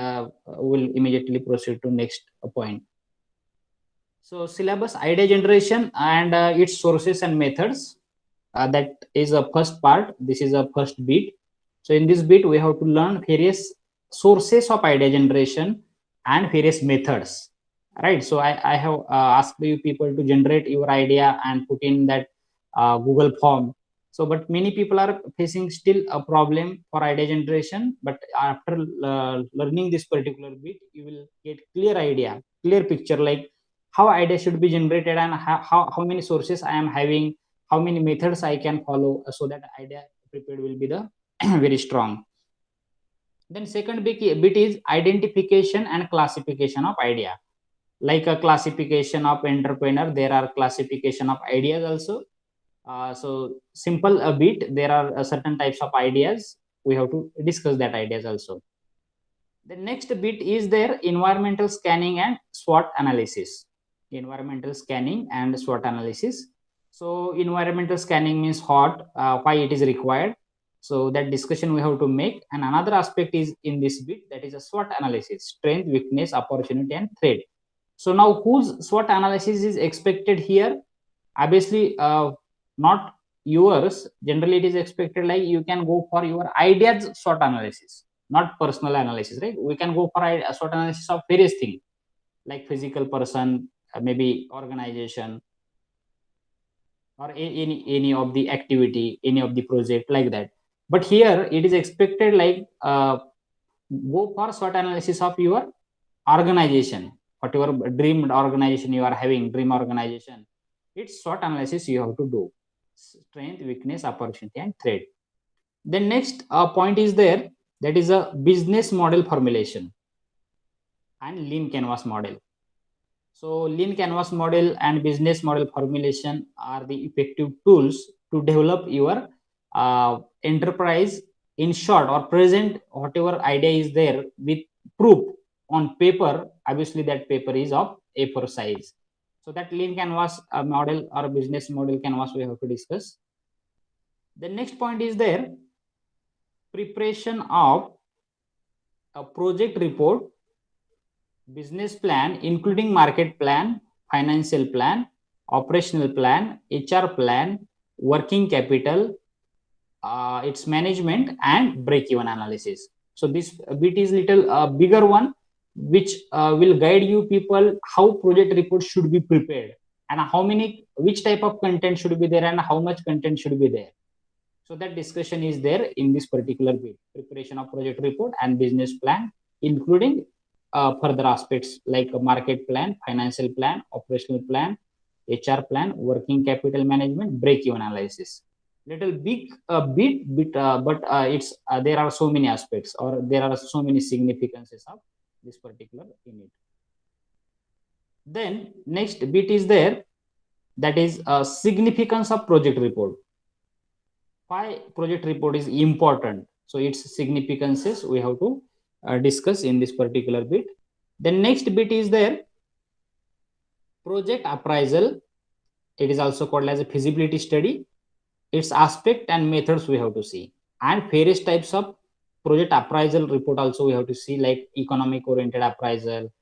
will immediately proceed to next point. So syllabus idea generation and its sources and methods. That is a first part. This is a first bit. So in this bit, we have to learn various sources of idea generation and various methods. Right. So I have asked you people to generate your idea and put in that Google form. So, but many people are facing still a problem for idea generation. But after learning this particular bit, you will get clear idea, clear picture like how idea should be generated and how many sources I am having, how many methods I can follow so that idea prepared will be the very strong. Then second bit is identification and classification of idea. Like a classification of entrepreneur, there are classification of ideas also. So simple a bit, there are certain types of ideas. We have to discuss that ideas also. The next bit is their environmental scanning and SWOT analysis. Environmental scanning and SWOT analysis. So environmental scanning means what, why it is required. So that discussion we have to make. And another aspect is in this bit, that is a SWOT analysis: strength, weakness, opportunity, and threat. So now whose SWOT analysis is expected here? Obviously, not yours. Generally, it is expected like you can go for your ideas SWOT analysis, not personal analysis, right? We can go for a SWOT analysis of various things like physical person, maybe organization. or any of the activity, any of the project like that. But here it is expected like go for SWOT analysis of your organization, whatever dream organization you are having, dream organization. It's SWOT analysis you have to do: strength, weakness, opportunity, and threat. Then next point is there, that is a business model formulation and lean canvas model. So lean canvas model and business model formulation are the effective tools to develop your enterprise in short, or present whatever idea is there with proof on paper. Obviously that paper is of A4 size. So that lean canvas model or business model canvas we have to discuss. The next point is there, preparation of a project report, business plan including market plan, financial plan, operational plan, HR plan, working capital, its management, and break-even analysis. So this bit is little bigger one, which will guide you people how project report should be prepared, and which type of content should be there, and how much content should be there. So that discussion is there in this particular bit: preparation of project report and business plan, including further aspects like a market plan, financial plan, operational plan, HR plan, working capital management, break-even analysis. Little big bit, but it's there are so many aspects, or there are so many significances of this particular unit. Then next bit is there, that is significance of project report. Why project report is important? So its significances we have to discuss in this particular bit. The next bit is there, project appraisal. It is also called as a feasibility study. Its aspect and methods we have to see, and various types of project appraisal report also we have to see, like economic oriented appraisal,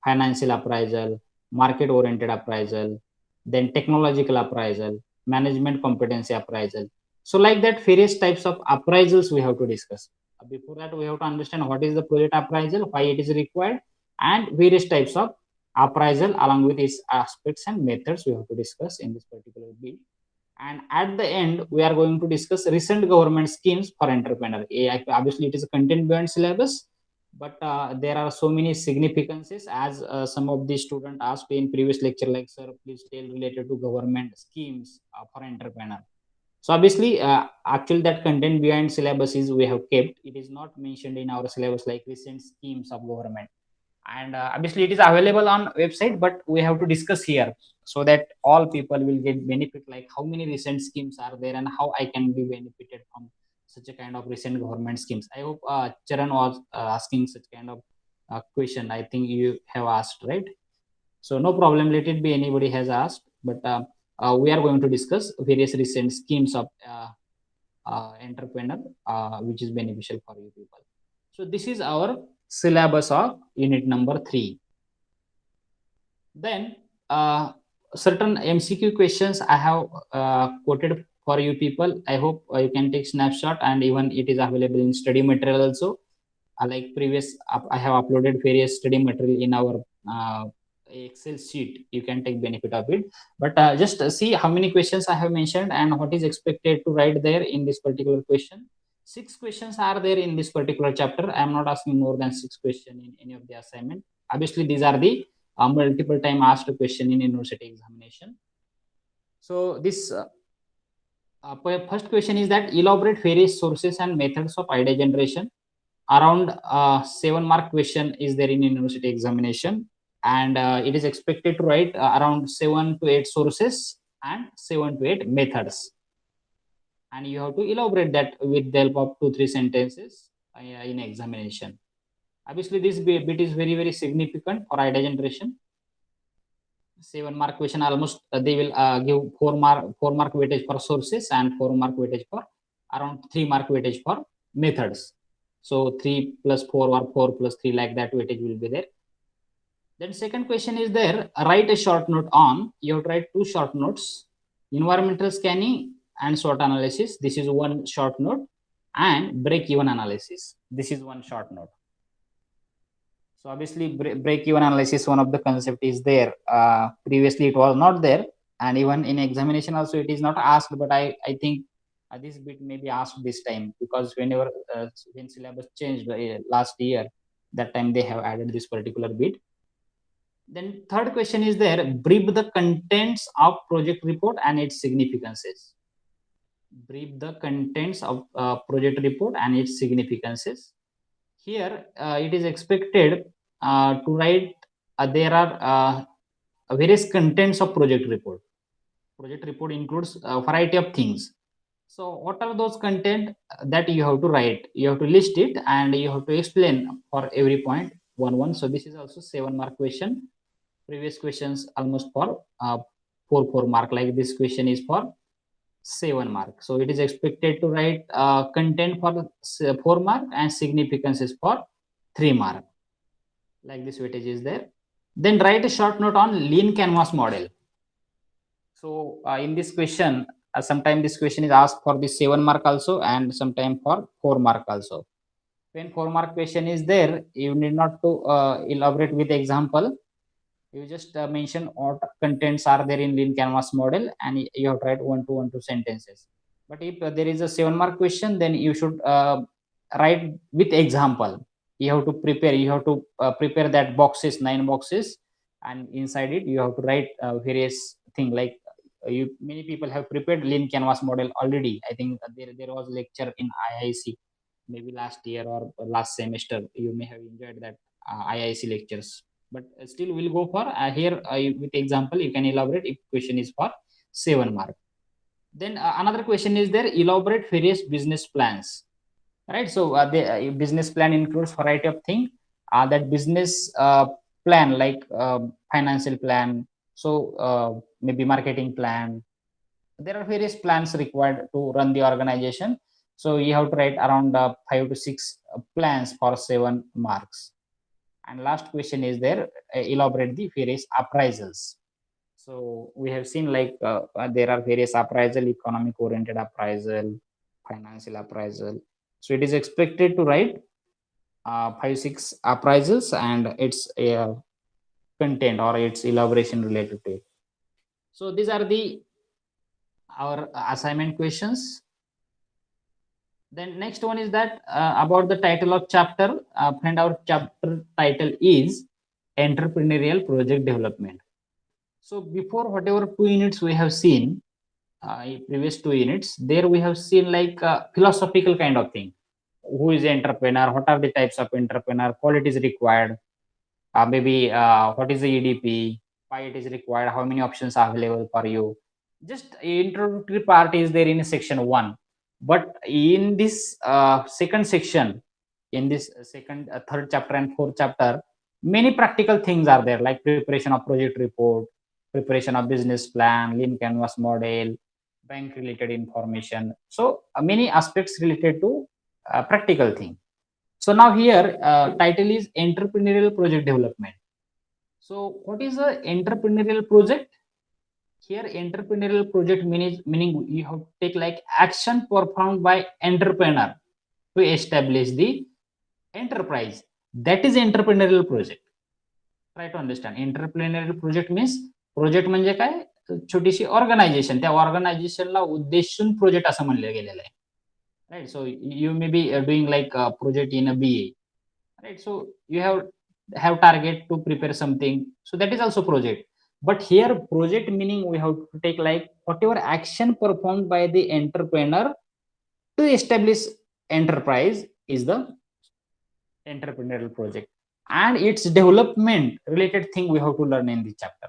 financial appraisal, market oriented appraisal, then technological appraisal, management competency appraisal. So like that, various types of appraisals we have to discuss. Before that, we have to understand what is the project appraisal, why it is required, and various types of appraisal along with its aspects and methods we have to discuss in this particular bit. And at the end, we are going to discuss recent government schemes for entrepreneur. Obviously, it is a content beyond syllabus, but there are so many significances, as some of the students asked in previous lecture, like, sir, please tell related to government schemes for entrepreneur. So obviously, actually that content behind syllabus is we have kept. It is not mentioned in our syllabus like recent schemes of government. And obviously it is available on website, but we have to discuss here so that all people will get benefit, like how many recent schemes are there and how I can be benefited from such a kind of recent government schemes. I hope Charan was asking such kind of question. I think you have asked, right? So no problem, let it be anybody has asked, but we are going to discuss various recent schemes of entrepreneur, which is beneficial for you people. So this is our syllabus of unit number 3. Then certain MCQ questions I have quoted for you people. I hope you can take snapshot, and even it is available in study material also. Like previous, I have uploaded various study material in our Excel sheet. You can take benefit of it, but just see how many questions I have mentioned and what is expected to write there in this particular question. 6 questions are there in this particular chapter. I am not asking more than 6 questions in any of the assignment. Obviously, these are the multiple time asked question in university examination. So this first question is that elaborate various sources and methods of idea generation. Around 7 mark question is there in university examination, and it is expected to write around 7 to 8 sources and 7 to 8 methods, and you have to elaborate that with the help of 2-3 sentences in examination. Obviously this bit is very, very significant for idea generation. 7 mark question, almost they will give 4 mark weightage for sources and 4 mark weightage for around 3 mark weightage for methods. So 3 plus 4 or 4 plus 3, like that weightage will be there. Then second question is there, write a short note on. You have to write 2 short notes: environmental scanning and SWOT analysis. This is 1 short note, and break-even analysis. This is 1 short note. So obviously break-even analysis, one of the concept is there. Previously it was not there. and even in examination also it is not asked, but I think this bit may be asked this time, because whenever when syllabus changed last year, that time they have added this particular bit. Then third question is there, brief the contents of project report and its significances. Brief the contents of project report and its significances. Here it is expected to write there are various contents of project report. Project report includes a variety of things. So what are those content that you have to write? You have to list it and you have to explain for every point one. So this is also 7-mark question. Previous questions almost for 4 mark. Like this question is for 7 mark. So it is expected to write content for 4 mark and significance is for 3 mark. Like this weightage is there. Then write a short note on lean canvas model. So in this question, sometimes this question is asked for the 7 mark also and sometimes for 4 mark also. When 4 mark question is there, you need not to elaborate with example. You just mention what contents are there in lean canvas model and you have to write 1 to 2 sentences. But if there is a 7-mark question, then you should write with example. You have to prepare that boxes, 9 boxes, and inside it you have to write various thing like many people have prepared lean canvas model already. I think there was lecture in IIC maybe last year or last semester. You may have enjoyed that IIC lectures, but still we'll go for here with example. You can elaborate if question is for 7 mark. Then another question is there, elaborate various business plans, right? So the business plan includes variety of thing. That business plan like financial plan, so maybe marketing plan. There are various plans required to run the organization. So you have to write around 5 to 6 plans for 7 marks. And last question is there, elaborate the various appraisals. So we have seen like there are various appraisal, economic oriented appraisal, financial appraisal. So it is expected to write 5 6 appraisals and its content or its elaboration related to it. So these are the our assignment questions. Then next one is that about the title of chapter. Friend, our chapter title is Entrepreneurial Project Development. So before whatever 2 units we have seen, previous 2 units, there we have seen like philosophical kind of thing. Who is entrepreneur? What are the types of entrepreneur? Qualities required? Maybe what is the EDP? Why it is required? How many options are available for you? Just introductory part is there in section 1. But in this second section, in this second, third chapter and fourth chapter, many practical things are there, like preparation of project report, preparation of business plan, lean canvas model, bank related information. So many aspects related to practical thing. So now here title is Entrepreneurial Project Development. So what is a entrepreneurial project? Here entrepreneurial project meaning you have to take like action performed by entrepreneur to establish the enterprise. That is entrepreneurial project. Try to understand. Entrepreneurial project means project म्हणजे काय, छोटीशी organisation, त्या ऑर्गनायझेशनला उद्देशून project असं म्हणलं गेलेलं आहे. Right, so you may be doing like project in a BA, right, so you have target to prepare something, so that is also project. But here project meaning we have to take like whatever action performed by the entrepreneur to establish enterprise is the entrepreneurial project, and its development related thing we have to learn in this chapter,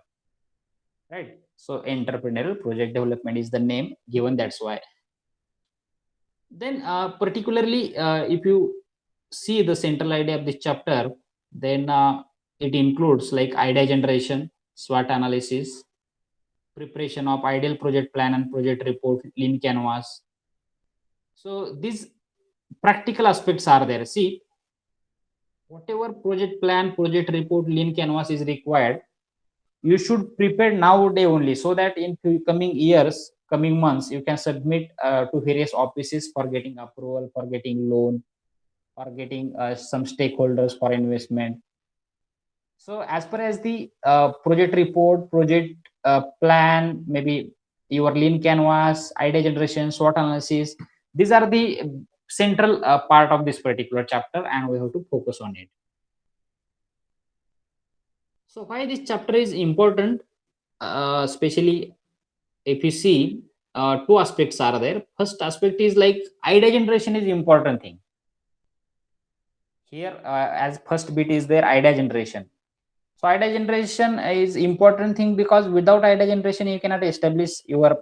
right? So entrepreneurial project development is the name given, that's why. Then particularly if you see the central idea of this chapter, then it includes like idea generation, SWOT analysis, preparation of ideal project plan and project report, lean canvas. So these practical aspects are there. See, whatever project plan, project report, lean canvas is required, you should prepare nowadays only, so that in coming years, coming months, you can submit to various offices for getting approval, for getting loan, for getting some stakeholders for investment. So as far as the project report, project plan, maybe your lean canvas, idea generation, SWOT analysis, these are the central part of this particular chapter, and we have to focus on it. So why this chapter is important, especially if you see, two aspects are there. First aspect is like idea generation is important thing. Here, as first bit is there, idea generation. So idea generation is important thing because without idea generation, you cannot establish your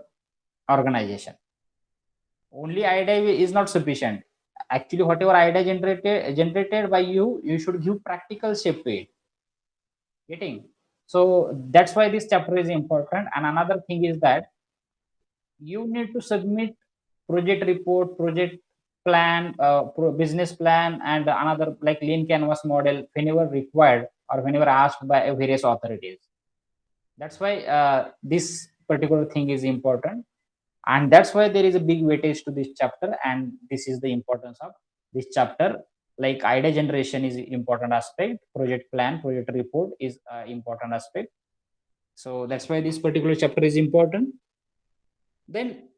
organization. Only idea is not sufficient. Actually, whatever idea generated by you, you should give practical shape to it. Getting? So that's why this chapter is important. And another thing is that you need to submit project report, project plan, business plan, and another like lean canvas model whenever required or whenever asked by various authorities. That's why this particular thing is important, and that's why there is a big weightage to this chapter, and this is the importance of this chapter. Like idea generation is important aspect, project plan, project report is important aspect. So that's why this particular chapter is important. Then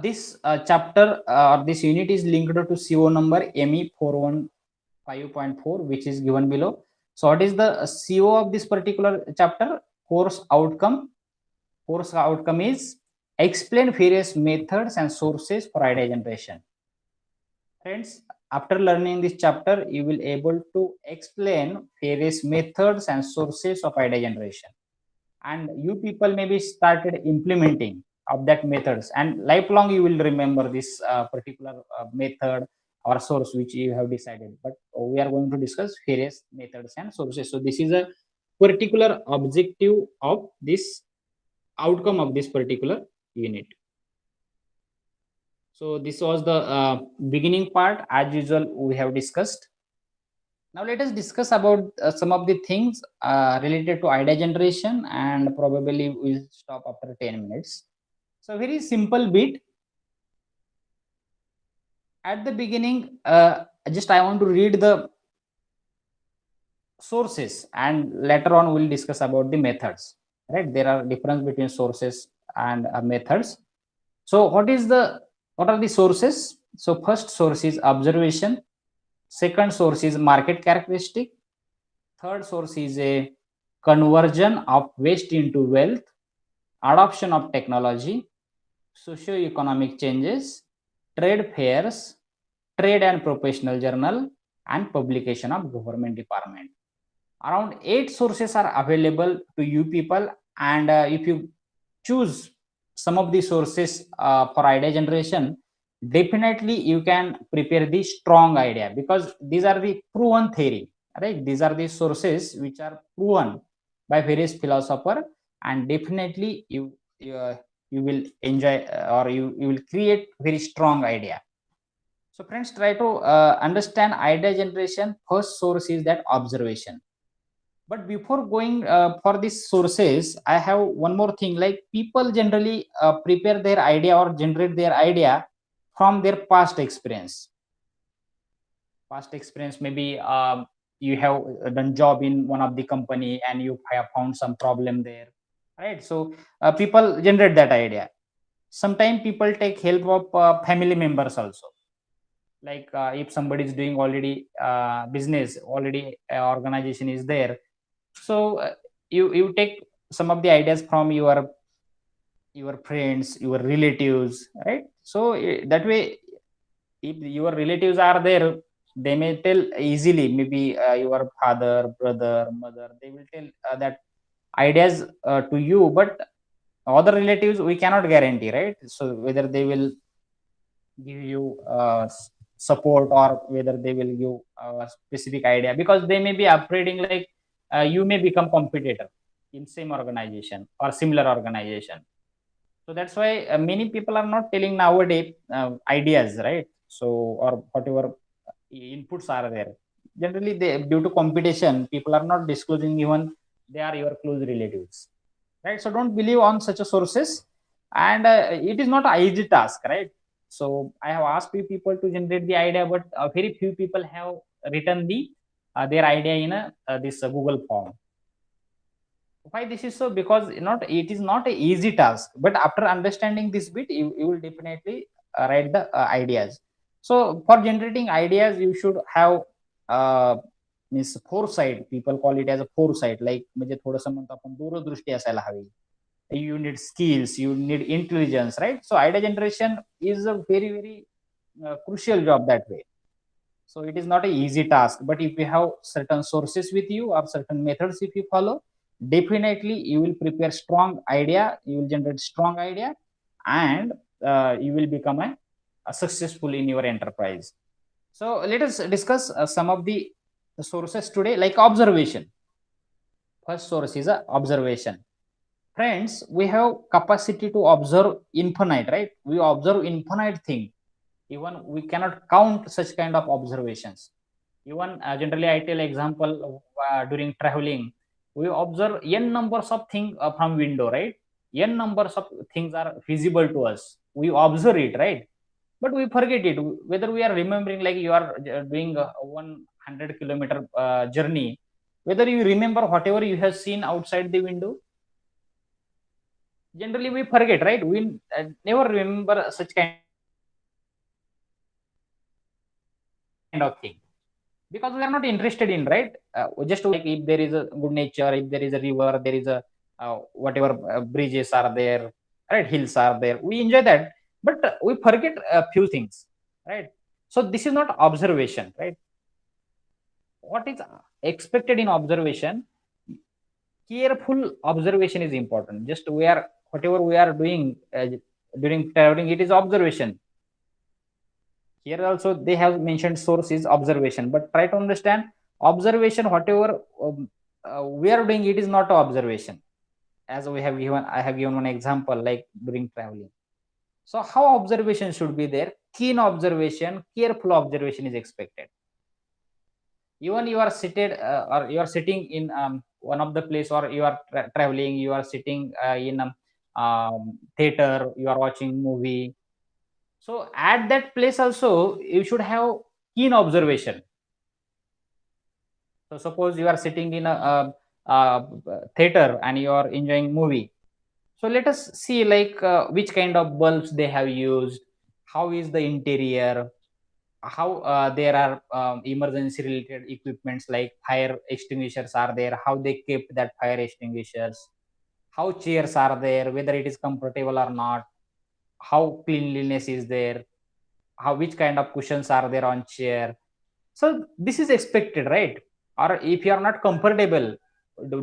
this chapter or this unit is linked to CO number ME 415.4, which is given below. So what is the CO of this particular chapter? Course outcome. Course outcome is explain various methods and sources for idea generation. Friends, after learning this chapter, you will able to explain various methods and sources of idea generation, and you people maybe started implementing of that methods, and lifelong you will remember this particular method or source which you have decided. But we are going to discuss various methods and sources. So this is a particular objective of this outcome of this particular unit. So this was the beginning part. As usual, we have discussed. Now let us discuss about some of the things related to idea generation, and probably we'll stop after 10 minutes. So very simple bit. At the beginning, just I want to read the sources, and later on we'll discuss about the methods. Right? There are difference between sources and methods. So what are the sources? So first source is observation. Second source is market characteristic. Third source is a conversion of waste into wealth, adoption of technology, socio-economic changes, trade fairs, trade and professional journal, and publication of government department. Around 8 sources are available to you people, and if you choose some of the sources for idea generation, definitely you can prepare the strong idea, because these are the proven theory, right? These are the sources which are proven by various philosopher, and definitely you will enjoy or you will create very strong idea. So friends, try to understand idea generation. First source is that observation. But before going for these sources, I have one more thing. Like people generally prepare their idea or generate their idea from their past experience. Past experience, maybe you have done job in one of the company and you have found some problem there, right? So people generate that idea. Sometimes people take help of family members also. Like if somebody is doing already business, already organization is there, so you take some of the ideas from your friends, your relatives, right? So that way, if your relatives are there, they may tell easily, maybe your father, brother, mother, they will tell that ideas to you. But other relatives we cannot guarantee, right? So whether they will give you support or whether they will give a specific idea, because they may be upgrading, like you may become competitor in same organization or similar organization. So that's why many people are not telling nowadays ideas, right? So or whatever inputs are there, generally they, due to competition, people are not disclosing even they are your close relatives, right? So don't believe on such a sources, and it is not an easy task, right? So I have asked few people to generate the idea, but very few people have written the their idea in this Google form. Why this is so? Because it is not an easy task, but after understanding this bit, you will definitely write the ideas. So for generating ideas, you should have means foresight. People call it as a foresight, like म्हणजे थोडंसं म्हणतो आपण दूरदृष्टी असायला हवी. You need skills, you need intelligence, right? So idea generation is a very crucial job that way. So it is not an easy task, but if you have certain sources with you or certain methods if you follow, definitely you will prepare strong idea, you will generate strong idea, and you will become a successful in your enterprise. So let us discuss some of the sources today, like observation. First source is observation. Friends, we have capacity to observe infinite, right? We observe infinite thing. Even we cannot count such kind of observations. Even generally I tell example during traveling, we observe n numbers of things from window, right? N numbers of things are visible to us, we observe it, right? But we forget it, whether we are remembering, like you are doing a 100-kilometer journey, whether you remember whatever you have seen outside the window. Generally we forget, right? We never remember such kind of thing, because we are not interested in, right? Just like if there is a good nature, if there is a river, there is a whatever bridges are there, right? Hills are there, we enjoy that, but we forget a few things, right? So this is not observation, right? What is expected in observation? Careful observation is important. Just we are whatever we are doing during traveling, it is observation. Here also they have mentioned source is observation, but try to understand observation, whatever we are doing, it is not observation. As we have given, I have given one example, like during traveling. So how observation should be there? Keen observation, careful observation is expected. Even you are seated or you are sitting in one of the place, or you are traveling, you are sitting in a theater, you are watching movie. So at that place also you should have keen observation. So suppose you are sitting in a theater and you are enjoying movie. So let us see, like which kind of bulbs they have used, how is the interior, how there are emergency related equipments like fire extinguishers are there, how they kept that fire extinguishers, how chairs are there, whether it is comfortable or not, how cleanliness is there, how which kind of cushions are there on chair. So this is expected, right? Or if you are not comfortable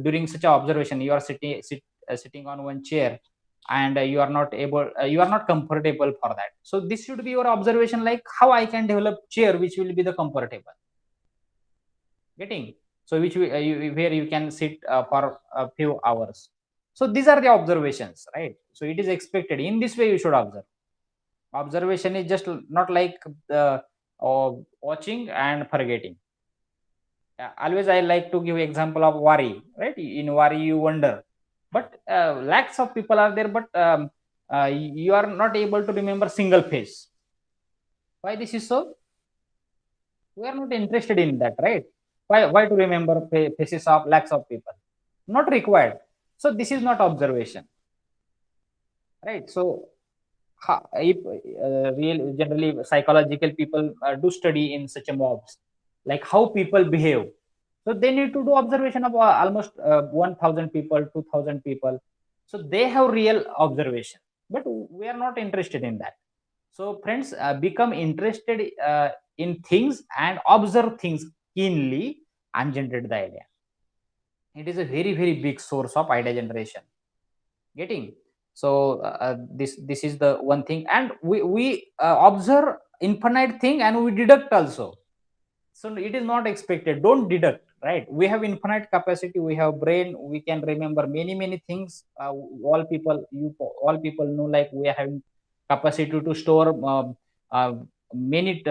during such an observation, you are sitting on one chair and you are not able, you are not comfortable for that. So this should be your observation, like how I can develop chair which will be the comfortable. Getting? So which where you can sit for a few hours. So these are the observations, right? So it is expected. In this way you should observe. Observation is just not like watching and forgetting. Always I like to give example of Wari, right? In Wari you wonder, but lakhs of people are there, but you are not able to remember single face. Why this is so? We are not interested in that, right? Why to remember faces of lakhs of people? Not required. So this is not observation, right? So if real generally psychological people do study in such a mobs, like how people behave. So they need to do observation of almost 1000 people, 2000 people. So they have real observation, but we are not interested in that. So friends, become interested in things and observe things keenly and generate the idea. It is a very big source of idea generation. Getting? So this is the one thing, and we observe infinite thing and we deduct also. So it is not expected, don't deduct, right? We have infinite capacity, we have brain, we can remember many things. All people know, like we are having capacity to store uh, many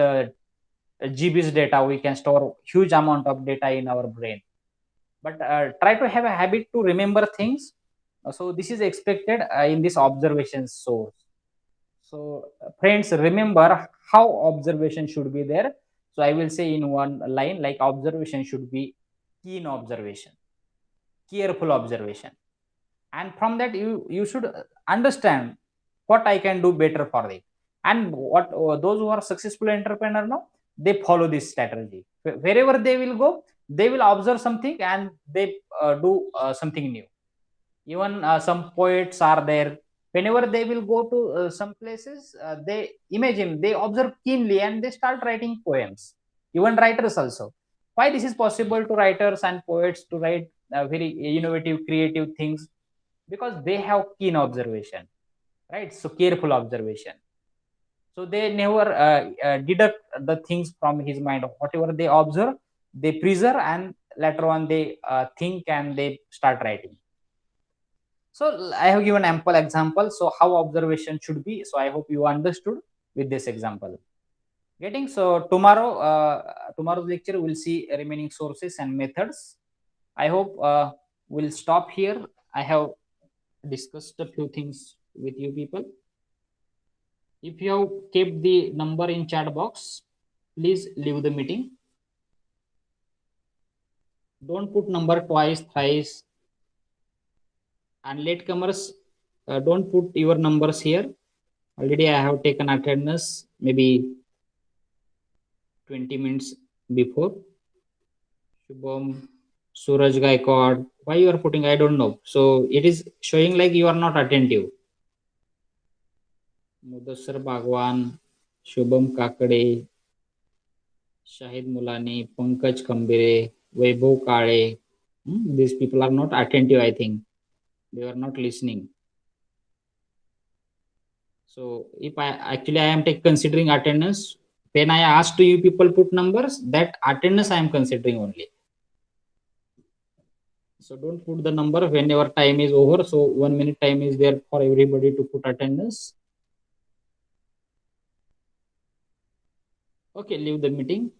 GBs data, we can store huge amount of data in our brain. But try to have a habit to remember things. So this is expected in this observation source. So friends, remember how observation should be there. So I will say in one line, like observation should be keen observation, careful observation, and from that you should understand what I can do better for it. And what those who are successful entrepreneur now, they follow this strategy. Wherever they will go, they will observe something and they do something new. Even some poets are there. Whenever they will go to some places, they imagine, they observe keenly and they start writing poems. Even writers also. Why this is possible to writers and poets to write very innovative, creative things? Because they have keen observation, right? So careful observation. So they never deduct the things from his mind. Whatever they observe, they preserve, and later on they think and they start writing. So I have given ample example. So how observation should be. So I hope you understood with this example. Getting, so tomorrow's lecture we'll see remaining sources and methods. I hope we'll stop here. I have discussed a few things with you people. If you have kept the number in chat box, please leave the meeting. Don't put number twice, thrice, and latecomers, don't put your numbers here. Already I have taken attendance maybe 20 minutes before. Shubham, Suraj Gaikwad, why you are putting, I don't know. So it is showing like you are not attentive. Mudassar Bhagwan, Shubham Kakade, Shahid Mulani, Pankaj Kambire, Vaibhav Kale. These people are not attentive, I think. They are not listening. So if I am considering attendance, when I ask to you people put numbers, that attendance I am considering only. So don't put the number whenever time is over. So 1 minute time is there for everybody to put attendance. Okay, leave the meeting.